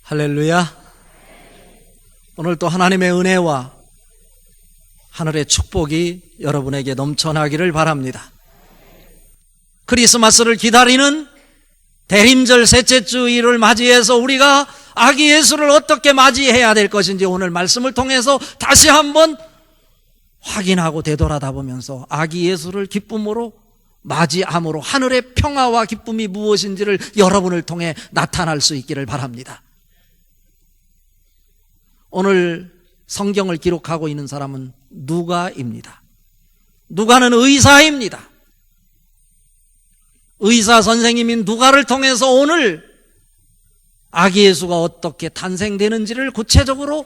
할렐루야. 오늘 또 하나님의 은혜와 하늘의 축복이 여러분에게 넘쳐나기를 바랍니다. 크리스마스를 기다리는 대림절 셋째 주일을 맞이해서 우리가 아기 예수를 어떻게 맞이해야 될 것인지 오늘 말씀을 통해서 다시 한번 확인하고 되돌아다보면서 아기 예수를 기쁨으로 맞이함으로 하늘의 평화와 기쁨이 무엇인지를 여러분을 통해 나타날 수 있기를 바랍니다. 오늘 성경을 기록하고 있는 사람은 누가입니다. 누가는 의사입니다. 의사 선생님인 누가를 통해서 오늘 아기 예수가 어떻게 탄생되는지를 구체적으로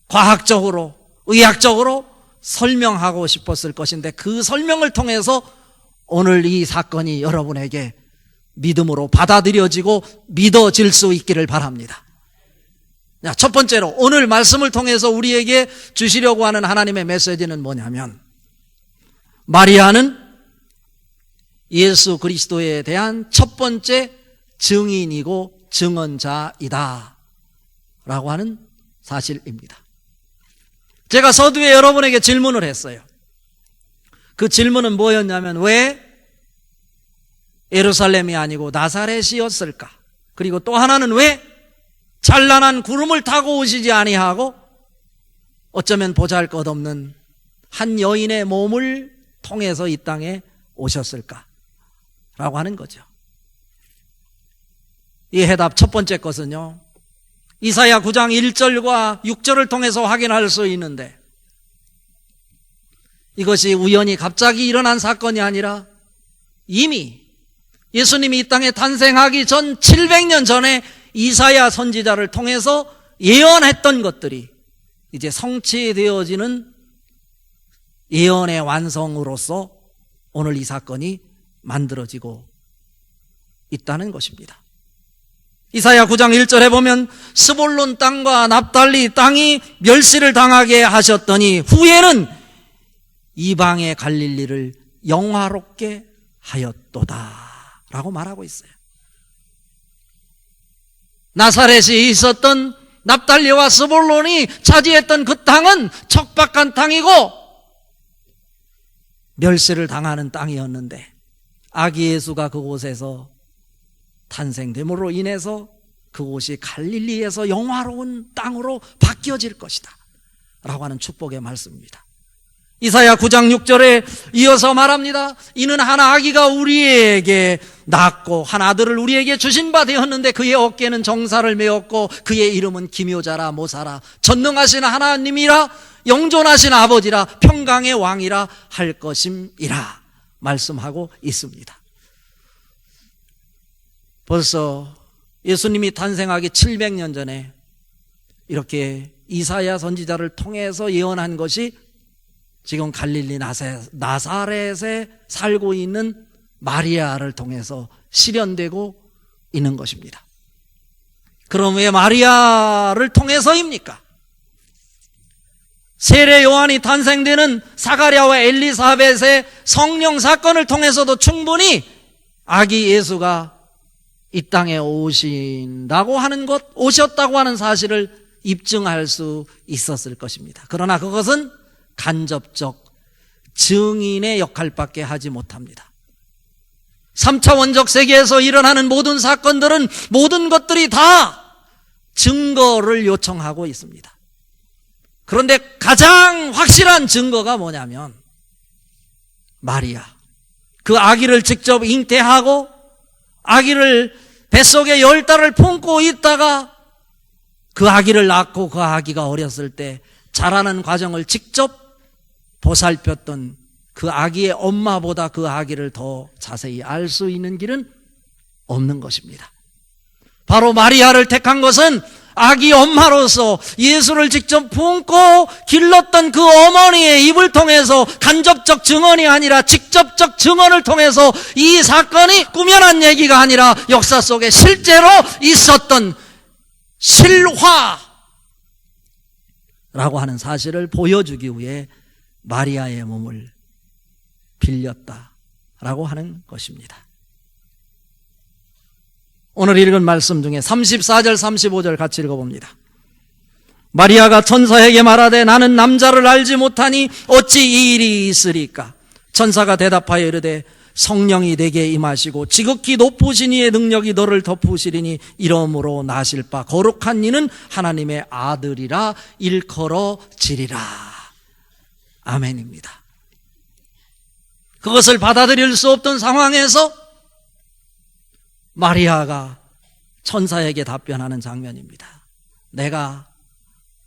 과학적으로 의학적으로 설명하고 싶었을 것인데 그 설명을 통해서 오늘 이 사건이 여러분에게 믿음으로 받아들여지고 믿어질 수 있기를 바랍니다. 첫 번째로 오늘 말씀을 통해서 우리에게 주시려고 하는 하나님의 메시지는 뭐냐면, 마리아는 예수 그리스도에 대한 첫 번째 증인이고 증언자이다 라고 하는 사실입니다. 제가 서두에 여러분에게 질문을 했어요. 그 질문은 뭐였냐면, 왜 예루살렘이 아니고 나사렛이었을까? 그리고 또 하나는 왜 찬란한 구름을 타고 오시지 아니하고 어쩌면 보잘것없는 한 여인의 몸을 통해서 이 땅에 오셨을까? 라고 하는 거죠. 이 해답 첫 번째 것은요, 이사야 9장 1절과 6절을 통해서 확인할 수 있는데, 이것이 우연히 갑자기 일어난 사건이 아니라 이미 예수님이 이 땅에 탄생하기 전 700년 전에 이사야 선지자를 통해서 예언했던 것들이 이제 성취되어지는 예언의 완성으로서 오늘 이 사건이 만들어지고 있다는 것입니다. 이사야 9장 1절에 보면 스볼론 땅과 납달리 땅이 멸시를 당하게 하셨더니 후에는 이방의 갈릴리를 영화롭게 하였도다 라고 말하고 있어요. 나사렛이 있었던 납달리와 스볼론이 차지했던 그 땅은 척박한 땅이고 멸시를 당하는 땅이었는데, 아기 예수가 그곳에서 탄생됨으로 인해서 그곳이 갈릴리에서 영화로운 땅으로 바뀌어질 것이다 라고 하는 축복의 말씀입니다. 이사야 9장 6절에 이어서 말합니다. 이는 한 아기가 우리에게 낳고 한 아들을 우리에게 주신 바 되었는데 그의 어깨는 정사를 메었고 그의 이름은 기묘자라 모사라 전능하신 하나님이라 영존하신 아버지라 평강의 왕이라 할 것임이라 말씀하고 있습니다. 벌써 예수님이 탄생하기 700년 전에 이렇게 이사야 선지자를 통해서 예언한 것이 지금 갈릴리 나사렛에 살고 있는 마리아를 통해서 실현되고 있는 것입니다. 그럼 왜 마리아를 통해서입니까? 세례 요한이 탄생되는 사가랴와 엘리사벳의 성령 사건을 통해서도 충분히 아기 예수가 이 땅에 오신다고 하는 것, 오셨다고 하는 사실을 입증할 수 있었을 것입니다. 그러나 그것은 간접적 증인의 역할밖에 하지 못합니다. 3차원적 세계에서 일어나는 모든 사건들은 모든 것들이 다 증거를 요청하고 있습니다. 그런데 가장 확실한 증거가 뭐냐면 마리아, 그 아기를 직접 잉태하고 아기를 뱃속에 10달을 품고 있다가 그 아기를 낳고 그 아기가 어렸을 때 자라는 과정을 직접 보살폈던 그 아기의 엄마보다 그 아기를 더 자세히 알 수 있는 길은 없는 것입니다. 바로 마리아를 택한 것은 아기 엄마로서 예수를 직접 품고 길렀던 그 어머니의 입을 통해서 간접적 증언이 아니라 직접적 증언을 통해서 이 사건이 꾸며난 얘기가 아니라 역사 속에 실제로 있었던 실화라고 하는 사실을 보여주기 위해 마리아의 몸을 빌렸다라고 하는 것입니다. 오늘 읽은 말씀 중에 34절 35절 같이 읽어봅니다. 마리아가 천사에게 말하되 나는 남자를 알지 못하니 어찌 이 일이 있으리까? 천사가 대답하여 이르되 성령이 내게 임하시고 지극히 높으신 이의 능력이 너를 덮으시리니 이러므로 나실 바 거룩한 이는 하나님의 아들이라 일컬어지리라. 아멘입니다. 그것을 받아들일 수 없던 상황에서 마리아가 천사에게 답변하는 장면입니다. 내가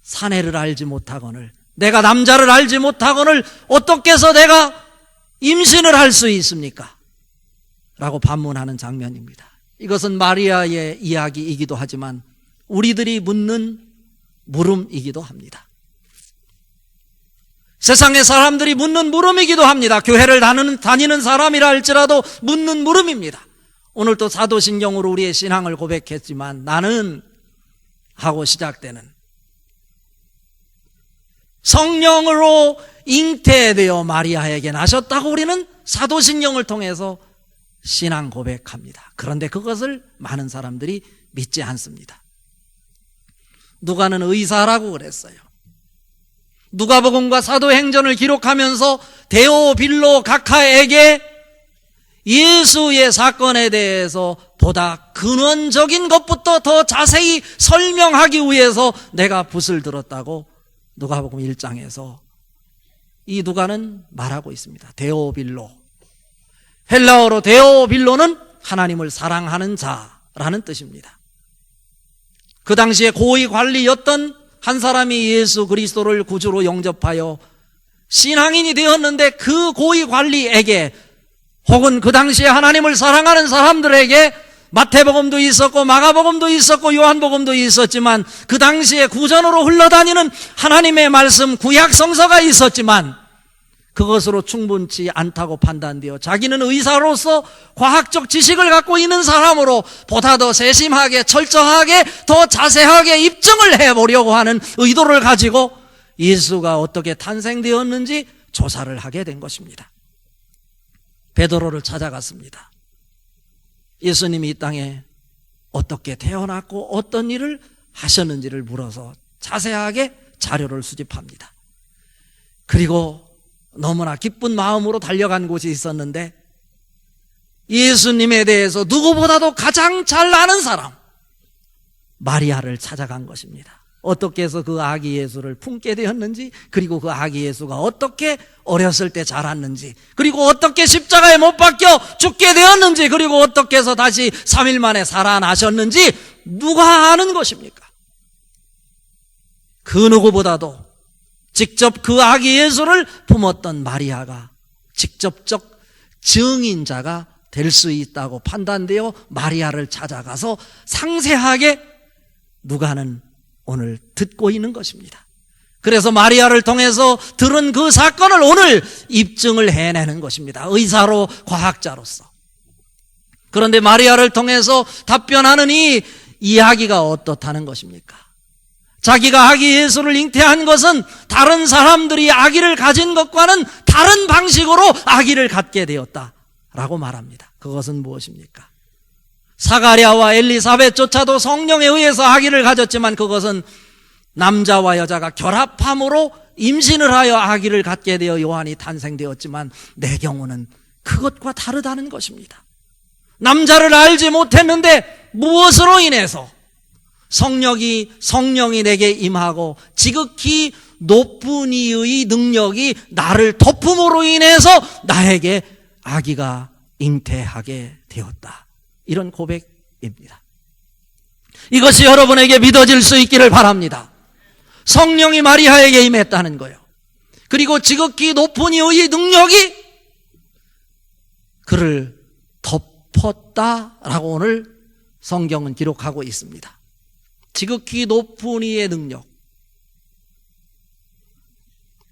사내를 알지 못하거늘, 내가 남자를 알지 못하거늘 어떻게 해서 내가 임신을 할 수 있습니까? 라고 반문하는 장면입니다. 이것은 마리아의 이야기이기도 하지만 우리들이 묻는 물음이기도 합니다. 세상의 사람들이 묻는 물음이기도 합니다. 교회를 다니는 사람이라 할지라도 묻는 물음입니다. 오늘 또 사도신경으로 우리의 신앙을 고백했지만 나는 하고 시작되는 성령으로 잉태되어 마리아에게 나셨다고 우리는 사도신경을 통해서 신앙 고백합니다. 그런데 그것을 많은 사람들이 믿지 않습니다. 누가는 의사라고 그랬어요. 누가복음과 사도행전을 기록하면서 데오빌로 각하에게 예수의 사건에 대해서 보다 근원적인 것부터 더 자세히 설명하기 위해서 내가 붓을 들었다고 누가복음 1장에서 이 누가는 말하고 있습니다. 데오빌로, 헬라어로 데오빌로는 하나님을 사랑하는 자라는 뜻입니다. 그 당시에 고위 관리였던 한 사람이 예수 그리스도를 구주로 영접하여 신앙인이 되었는데 그 고위 관리에게 혹은 그 당시에 하나님을 사랑하는 사람들에게 마태복음도 있었고 마가복음도 있었고 요한복음도 있었지만 그 당시에 구전으로 흘러다니는 하나님의 말씀 구약 성서가 있었지만 그것으로 충분치 않다고 판단되어 자기는 의사로서 과학적 지식을 갖고 있는 사람으로 보다 더 세심하게 철저하게 더 자세하게 입증을 해보려고 하는 의도를 가지고 예수가 어떻게 탄생되었는지 조사를 하게 된 것입니다. 베드로를 찾아갔습니다. 예수님이 이 땅에 어떻게 태어났고 어떤 일을 하셨는지를 물어서 자세하게 자료를 수집합니다. 그리고 너무나 기쁜 마음으로 달려간 곳이 있었는데 예수님에 대해서 누구보다도 가장 잘 아는 사람 마리아를 찾아간 것입니다. 어떻게 해서 그 아기 예수를 품게 되었는지, 그리고 그 아기 예수가 어떻게 어렸을 때 자랐는지, 그리고 어떻게 십자가에 못 박혀 죽게 되었는지, 그리고 어떻게 해서 다시 3일 만에 살아나셨는지 누가 아는 것입니까? 그 누구보다도 직접 그 아기 예수를 품었던 마리아가 직접적 증인자가 될 수 있다고 판단되어 마리아를 찾아가서 상세하게 누가는 오늘 듣고 있는 것입니다. 그래서 마리아를 통해서 들은 그 사건을 오늘 입증을 해내는 것입니다. 의사로, 과학자로서. 그런데 마리아를 통해서 답변하는 이 이야기가 어떻다는 것입니까? 자기가 아기 예수를 잉태한 것은 다른 사람들이 아기를 가진 것과는 다른 방식으로 아기를 갖게 되었다라고 말합니다. 그것은 무엇입니까? 사가랴와 엘리사벳조차도 성령에 의해서 아기를 가졌지만 그것은 남자와 여자가 결합함으로 임신을 하여 아기를 갖게 되어 요한이 탄생되었지만 내 경우는 그것과 다르다는 것입니다. 남자를 알지 못했는데 무엇으로 인해서 성령이 내게 임하고 지극히 높은 이의 능력이 나를 덮음으로 인해서 나에게 아기가 잉태하게 되었다. 이런 고백입니다. 이것이 여러분에게 믿어질 수 있기를 바랍니다. 성령이 마리아에게 임했다는 거예요. 그리고 지극히 높은 이의 능력이 그를 덮었다라고 오늘 성경은 기록하고 있습니다. 지극히 높은 이의 능력.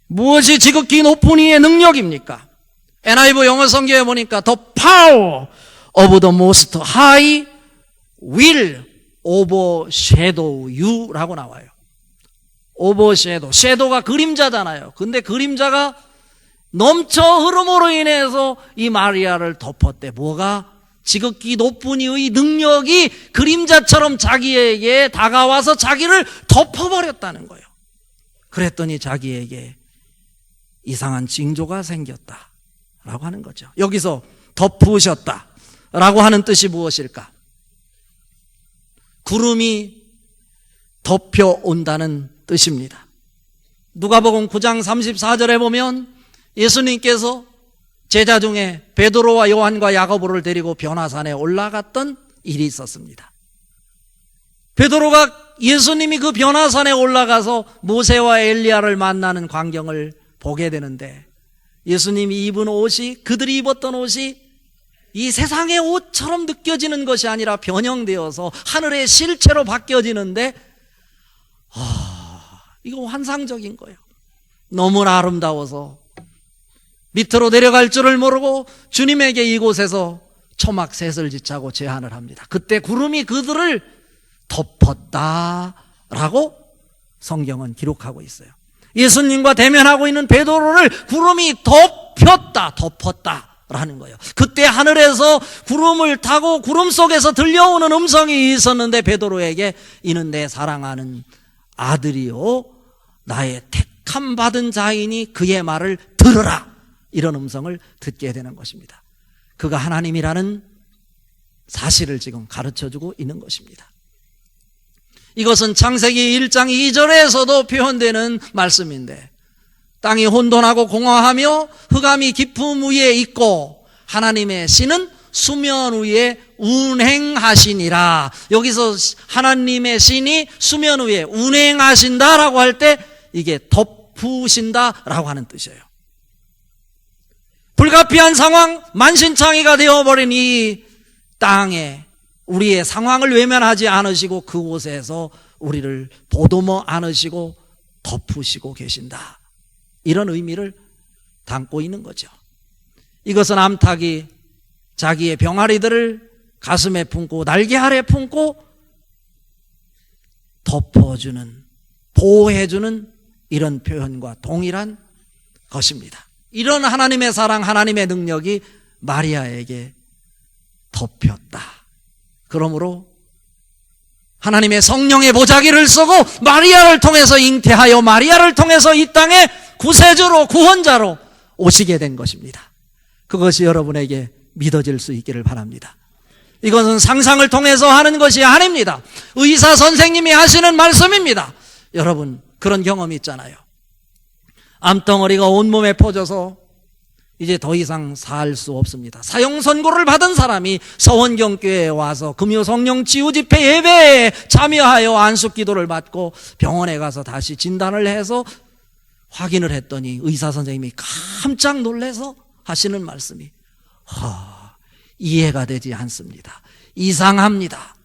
무엇이 지극히 높은 이의 능력입니까? NIV 영어 성경에 보니까 The power of the most high will overshadow you라고 나와요. overshadow. 섀도우가 그림자잖아요. 근데 그림자가 넘쳐 흐름으로 인해서 이 마리아를 덮었대. 뭐가? 지극히 높은 이의 능력이 그림자처럼 자기에게 다가와서 자기를 덮어버렸다는 거예요. 그랬더니 자기에게 이상한 징조가 생겼다라고 하는 거죠. 여기서 덮으셨다라고 하는 뜻이 무엇일까? 구름이 덮여온다는 뜻입니다. 누가복음 9장 34절에 보면 예수님께서 제자 중에 베드로와 요한과 야고보를 데리고 변화산에 올라갔던 일이 있었습니다. 베드로가 예수님이 그 변화산에 올라가서 모세와 엘리야를 만나는 광경을 보게 되는데, 예수님이 입은 옷이, 그들이 입었던 옷이 이 세상의 옷처럼 느껴지는 것이 아니라 변형되어서 하늘의 실체로 바뀌어지는데, 이거 환상적인 거예요. 너무나 아름다워서 밑으로 내려갈 줄을 모르고 주님에게 이곳에서 초막 셋을 지차고 제안을 합니다. 그때 구름이 그들을 덮었다라고 성경은 기록하고 있어요. 예수님과 대면하고 있는 베드로를 구름이 덮었다라는 거예요. 그때 하늘에서 구름을 타고 구름 속에서 들려오는 음성이 있었는데, 베드로에게 이는 내 사랑하는 아들이요 나의 택함 받은 자이니 그의 말을 들으라, 이런 음성을 듣게 되는 것입니다. 그가 하나님이라는 사실을 지금 가르쳐주고 있는 것입니다. 이것은 창세기 1장 2절에서도 표현되는 말씀인데, 땅이 혼돈하고 공허하며 흑암이 깊음 위에 있고 하나님의 신은 수면 위에 운행하시니라. 여기서 하나님의 신이 수면 위에 운행하신다라고 할 때 이게 덮으신다라고 하는 뜻이에요. 불가피한 상황, 만신창이가 되어버린 이 땅에 우리의 상황을 외면하지 않으시고 그곳에서 우리를 보듬어 안으시고 덮으시고 계신다, 이런 의미를 담고 있는 거죠. 이것은 암탉이 자기의 병아리들을 가슴에 품고 날개 아래 품고 덮어주는, 보호해주는 이런 표현과 동일한 것입니다. 이런 하나님의 사랑, 하나님의 능력이 마리아에게 덮였다. 그러므로 하나님의 성령의 보자기를 쓰고 마리아를 통해서 잉태하여 마리아를 통해서 이 땅에 구세주로, 구원자로 오시게 된 것입니다. 그것이 여러분에게 믿어질 수 있기를 바랍니다. 이것은 상상을 통해서 하는 것이 아닙니다. 의사 선생님이 하시는 말씀입니다. 여러분, 그런 경험이 있잖아요. 암덩어리가 온몸에 퍼져서 이제 더 이상 살 수 없습니다. 사형 선고를 받은 사람이 서원경교회에 와서 금요 성령 치유 집회 예배에 참여하여 안식 기도를 받고 병원에 가서 다시 진단을 해서 확인을 했더니 의사 선생님이 깜짝 놀라서 하시는 말씀이 이해가 되지 않습니다. 이상합니다.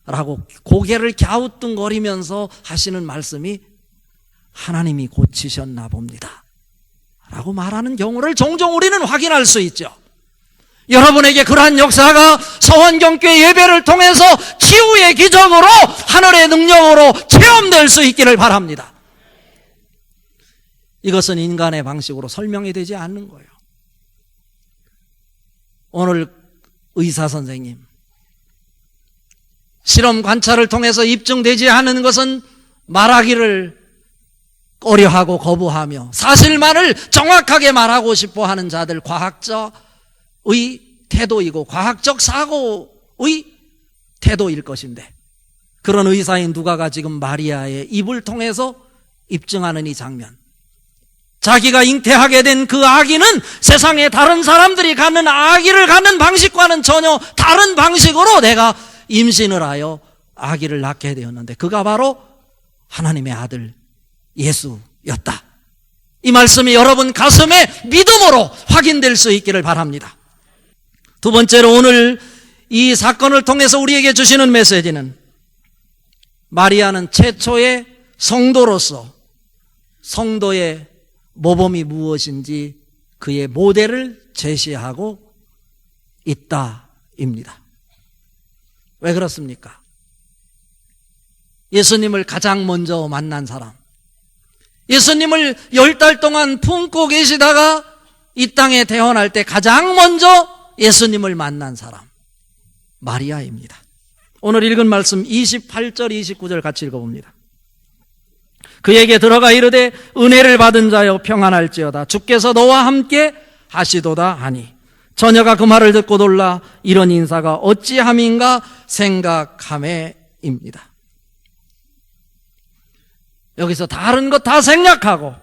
라고 고개를 갸우뚱거리면서 하시는 말씀이 하나님이 고치셨나 봅니다. 라고 말하는 경우를 종종 우리는 확인할 수 있죠. 여러분에게 그러한 역사가 서원경교회 예배를 통해서 치유의 기적으로, 하늘의 능력으로 체험될 수 있기를 바랍니다. 이것은 인간의 방식으로 설명이 되지 않는 거예요. 오늘 의사 선생님, 실험 관찰을 통해서 입증되지 않은 것은 말하기를 꺼려하고 거부하며 사실만을 정확하게 말하고 싶어 하는 자들, 과학자의 태도이고 과학적 사고의 태도일 것인데, 그런 의사인 누가가 지금 마리아의 입을 통해서 입증하는 이 장면, 자기가 잉태하게 된 그 아기는 세상에 다른 사람들이 갖는 아기를 갖는 방식과는 전혀 다른 방식으로 내가 임신을 하여 아기를 낳게 되었는데, 그가 바로 하나님의 아들 예수였다. 이 말씀이 여러분 가슴에 믿음으로 확인될 수 있기를 바랍니다. 두 번째로, 오늘 이 사건을 통해서 우리에게 주시는 메시지는, 마리아는 최초의 성도로서 성도의 모범이 무엇인지 그의 모델을 제시하고 있다입니다. 왜 그렇습니까? 예수님을 가장 먼저 만난 사람, 예수님을 10달 동안 품고 계시다가 이 땅에 태어날 때 가장 먼저 예수님을 만난 사람, 마리아입니다. 오늘 읽은 말씀 28절 29절 같이 읽어봅니다. 그에게 들어가 이르되 은혜를 받은 자여 평안할지어다 주께서 너와 함께 하시도다 하니 처녀가 그 말을 듣고 놀라 이런 인사가 어찌함인가 생각하매입니다. 여기서 다른 것 다 생략하고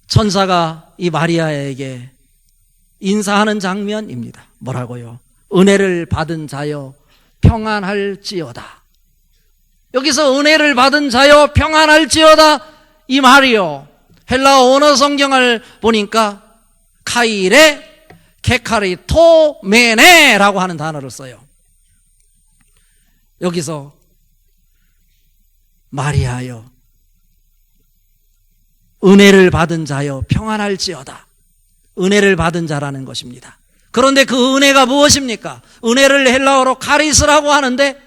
천사가 이 마리아에게 인사하는 장면입니다. 뭐라고요? 은혜를 받은 자여 평안할지어다. 여기서 은혜를 받은 자여 평안할지어다 이 말이요, 헬라어 원어 성경을 보니까 카이레 케카리토 메네라고 하는 단어를 써요. 여기서 마리아여 은혜를 받은 자여 평안할지어다, 은혜를 받은 자라는 것입니다. 그런데 그 은혜가 무엇입니까? 은혜를 헬라어로 카리스라고 하는데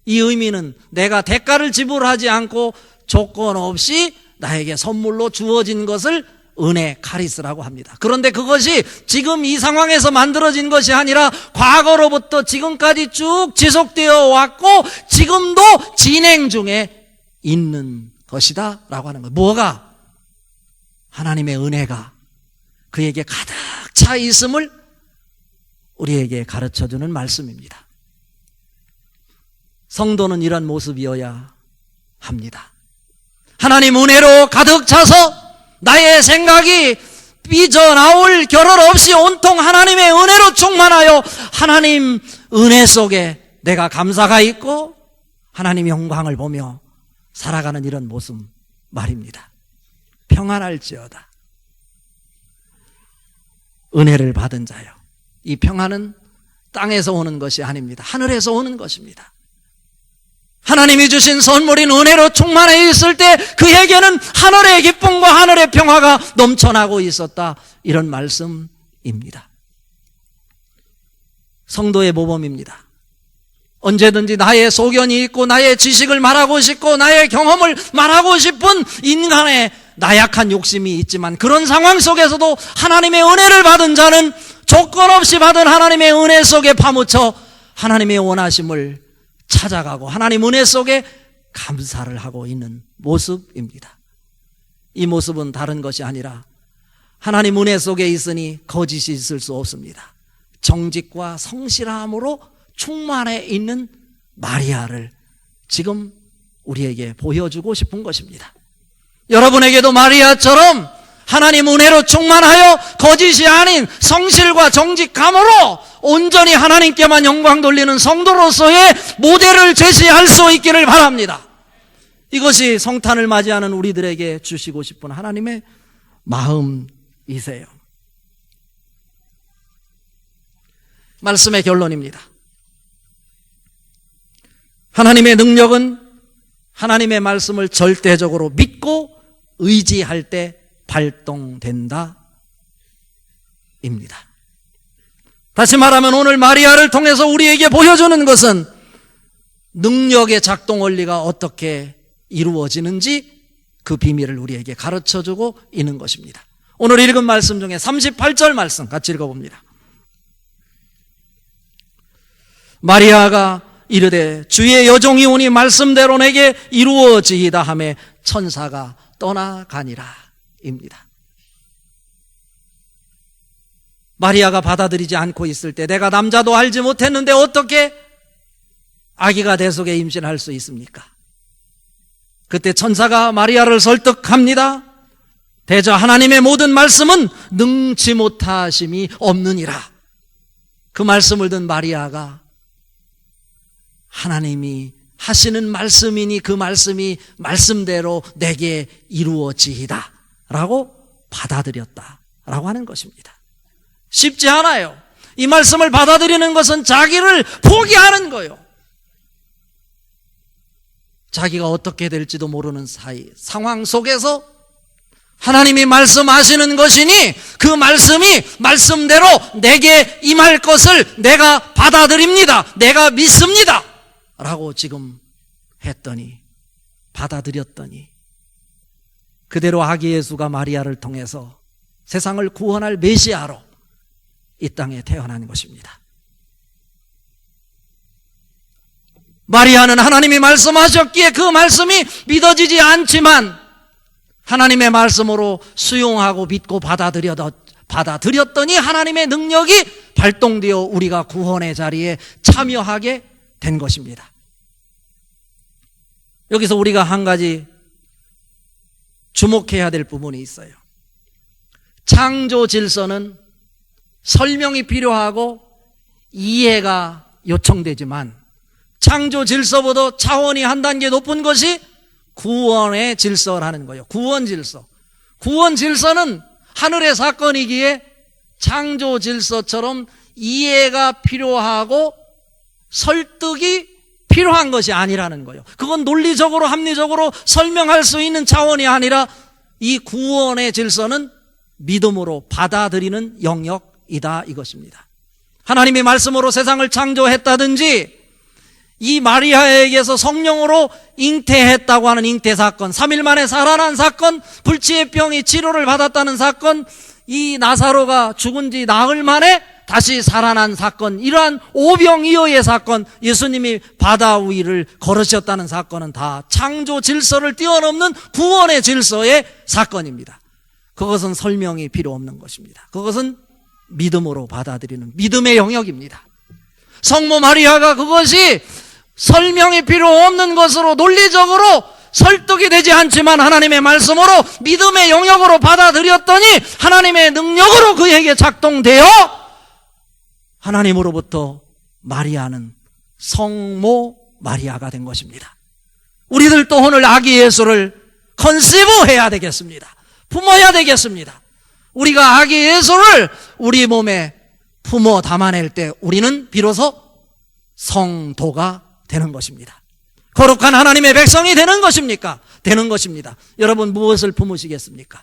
이 의미는 내가 대가를 지불하지 않고 조건 없이 나에게 선물로 주어진 것을 은혜 카리스라고 합니다. 그런데 그것이 지금 이 상황에서 만들어진 것이 아니라 과거로부터 지금까지 쭉 지속되어 왔고 지금도 진행 중에 있는 것이다 라고 하는 거예요. 뭐가? 하나님의 은혜가 그에게 가득 차 있음을 우리에게 가르쳐주는 말씀입니다. 성도는 이런 모습이어야 합니다. 하나님 은혜로 가득 차서 나의 생각이 삐져나올 겨를 없이 온통 하나님의 은혜로 충만하여 하나님 은혜 속에 내가 감사가 있고 하나님의 영광을 보며 살아가는 이런 모습 말입니다. 평안할지어다. 은혜를 받은 자요. 이 평안은 땅에서 오는 것이 아닙니다. 하늘에서 오는 것입니다. 하나님이 주신 선물인 은혜로 충만해 있을 때 그에게는 하늘의 기쁨과 하늘의 평화가 넘쳐나고 있었다, 이런 말씀입니다. 성도의 모범입니다. 언제든지 나의 소견이 있고 나의 지식을 말하고 싶고 나의 경험을 말하고 싶은 인간의 나약한 욕심이 있지만 그런 상황 속에서도 하나님의 은혜를 받은 자는 조건 없이 받은 하나님의 은혜 속에 파묻혀 하나님의 원하심을 찾아가고 하나님 은혜 속에 감사를 하고 있는 모습입니다. 이 모습은 다른 것이 아니라 하나님 은혜 속에 있으니 거짓이 있을 수 없습니다. 정직과 성실함으로 충만해 있는 마리아를 지금 우리에게 보여주고 싶은 것입니다. 여러분에게도 마리아처럼 하나님 은혜로 충만하여 거짓이 아닌 성실과 정직함으로 온전히 하나님께만 영광 돌리는 성도로서의 모델을 제시할 수 있기를 바랍니다. 이것이 성탄을 맞이하는 우리들에게 주시고 싶은 하나님의 마음이세요. 말씀의 결론입니다. 하나님의 능력은 하나님의 말씀을 절대적으로 믿고 의지할 때 발동된다 입니다. 다시 말하면 오늘 마리아를 통해서 우리에게 보여주는 것은 능력의 작동 원리가 어떻게 이루어지는지 그 비밀을 우리에게 가르쳐주고 있는 것입니다. 오늘 읽은 말씀 중에 38절 말씀 같이 읽어봅니다. 마리아가 이르되 주의 여종이 오니 말씀대로 내게 이루어지이다 하매 천사가 떠나가니라 입니다. 마리아가 받아들이지 않고 있을 때 내가 남자도 알지 못했는데 어떻게 아기가 대 속에 임신할 수 있습니까? 그때 천사가 마리아를 설득합니다. 대저 하나님의 모든 말씀은 능치 못하심이 없느니라. 그 말씀을 든 마리아가 하나님이 하시는 말씀이니 그 말씀이 말씀대로 내게 이루어지이다 라고 받아들였다 라고 하는 것입니다. 쉽지 않아요. 이 말씀을 받아들이는 것은 자기를 포기하는 거예요. 자기가 어떻게 될지도 모르는 상황 속에서 하나님이 말씀하시는 것이니 그 말씀이 말씀대로 내게 임할 것을 내가 받아들입니다. 내가 믿습니다 라고 지금 했더니, 받아들였더니 그대로 아기 예수가 마리아를 통해서 세상을 구원할 메시아로 이 땅에 태어난 것입니다. 마리아는 하나님이 말씀하셨기에 그 말씀이 믿어지지 않지만 하나님의 말씀으로 수용하고 믿고 받아들였더니 하나님의 능력이 발동되어 우리가 구원의 자리에 참여하게 된 것입니다. 여기서 우리가 한 가지 주목해야 될 부분이 있어요. 창조 질서는 설명이 필요하고 이해가 요청되지만 창조 질서보다 차원이 한 단계 높은 것이 구원의 질서라는 거예요. 구원 질서. 구원 질서는 하늘의 사건이기에 창조 질서처럼 이해가 필요하고 설득이 필요한 것이 아니라는 거예요. 그건 논리적으로 합리적으로 설명할 수 있는 차원이 아니라 이 구원의 질서는 믿음으로 받아들이는 영역이다 이것입니다. 하나님이 말씀으로 세상을 창조했다든지 이 마리아에게서 성령으로 잉태했다고 하는 잉태사건, 3일 만에 살아난 사건, 불치의 병이 치료를 받았다는 사건, 이 나사로가 죽은 지 나흘 만에 다시 살아난 사건, 이러한 오병이어의 사건, 예수님이 바다 위를 걸으셨다는 사건은 다 창조 질서를 뛰어넘는 구원의 질서의 사건입니다. 그것은 설명이 필요 없는 것입니다. 그것은 믿음으로 받아들이는 믿음의 영역입니다. 성모 마리아가 그것이 설명이 필요 없는 것으로 논리적으로 설득이 되지 않지만 하나님의 말씀으로 믿음의 영역으로 받아들였더니 하나님의 능력으로 그에게 작동되어 하나님으로부터 마리아는 성모 마리아가 된 것입니다. 우리들도 오늘 아기 예수를 컨시브해야 되겠습니다. 품어야 되겠습니다. 우리가 아기 예수를 우리 몸에 품어 담아낼 때 우리는 비로소 성도가 되는 것입니다. 거룩한 하나님의 백성이 되는 것입니까? 되는 것입니다. 여러분 무엇을 품으시겠습니까?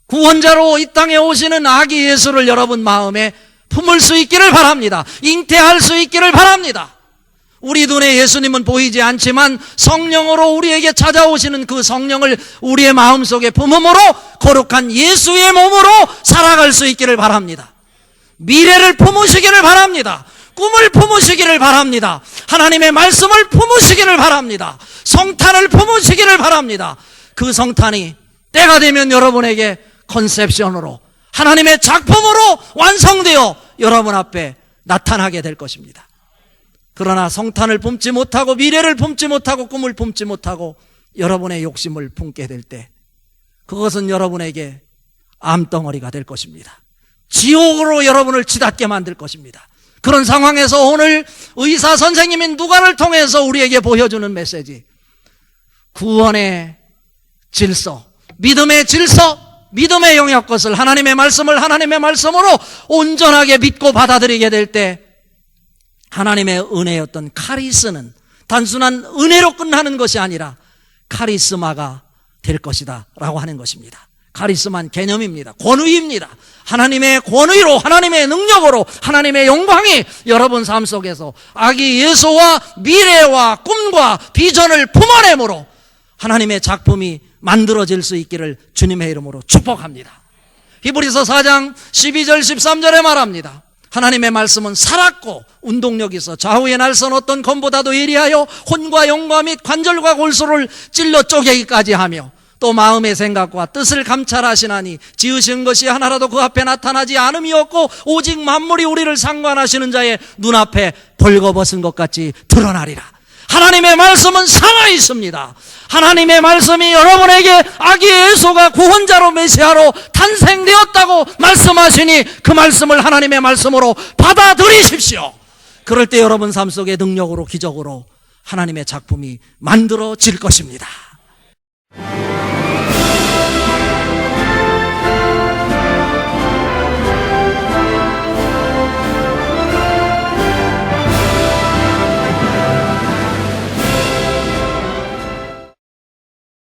구원자로 이 땅에 오시는 아기 예수를 여러분 마음에 품을 수 있기를 바랍니다. 잉태할 수 있기를 바랍니다. 우리 눈에 예수님은 보이지 않지만 성령으로 우리에게 찾아오시는 그 성령을 우리의 마음속에 품음으로 거룩한 예수의 몸으로 살아갈 수 있기를 바랍니다. 미래를 품으시기를 바랍니다. 꿈을 품으시기를 바랍니다. 하나님의 말씀을 품으시기를 바랍니다. 성탄을 품으시기를 바랍니다. 그 성탄이 때가 되면 여러분에게 컨셉션으로 하나님의 작품으로 완성되어 여러분 앞에 나타나게 될 것입니다. 그러나 성탄을 품지 못하고 미래를 품지 못하고 꿈을 품지 못하고 여러분의 욕심을 품게 될 때 그것은 여러분에게 암덩어리가 될 것입니다. 지옥으로 여러분을 치닫게 만들 것입니다. 그런 상황에서 오늘 의사 선생님인 누가를 통해서 우리에게 보여주는 메시지, 구원의 질서, 믿음의 질서, 믿음의 영역 것을 하나님의 말씀을 하나님의 말씀으로 온전하게 믿고 받아들이게 될 때 하나님의 은혜였던 카리스는 단순한 은혜로 끝나는 것이 아니라 카리스마가 될 것이다 라고 하는 것입니다. 카리스마는 개념입니다. 권위입니다. 하나님의 권위로 하나님의 능력으로 하나님의 영광이 여러분 삶 속에서 아기 예수와 미래와 꿈과 비전을 품어내므로 하나님의 작품이 만들어질 수 있기를 주님의 이름으로 축복합니다. 히브리서 4장 12절 13절에 말합니다. 하나님의 말씀은 살았고 운동력이 있어 좌우의 날선 어떤 검보다도 예리하여 혼과 영과 및 관절과 골수를 찔러 쪼개기까지 하며 또 마음의 생각과 뜻을 감찰하시나니 지으신 것이 하나라도 그 앞에 나타나지 않음이었고 오직 만물이 우리를 상관하시는 자의 눈앞에 벌거벗은 것 같이 드러나리라. 하나님의 말씀은 살아있습니다. 하나님의 말씀이 여러분에게 아기 예수가 구원자로 메시아로 탄생되었다고 말씀하시니 그 말씀을 하나님의 말씀으로 받아들이십시오. 그럴 때 여러분 삶 속에 능력으로 기적으로 하나님의 작품이 만들어질 것입니다.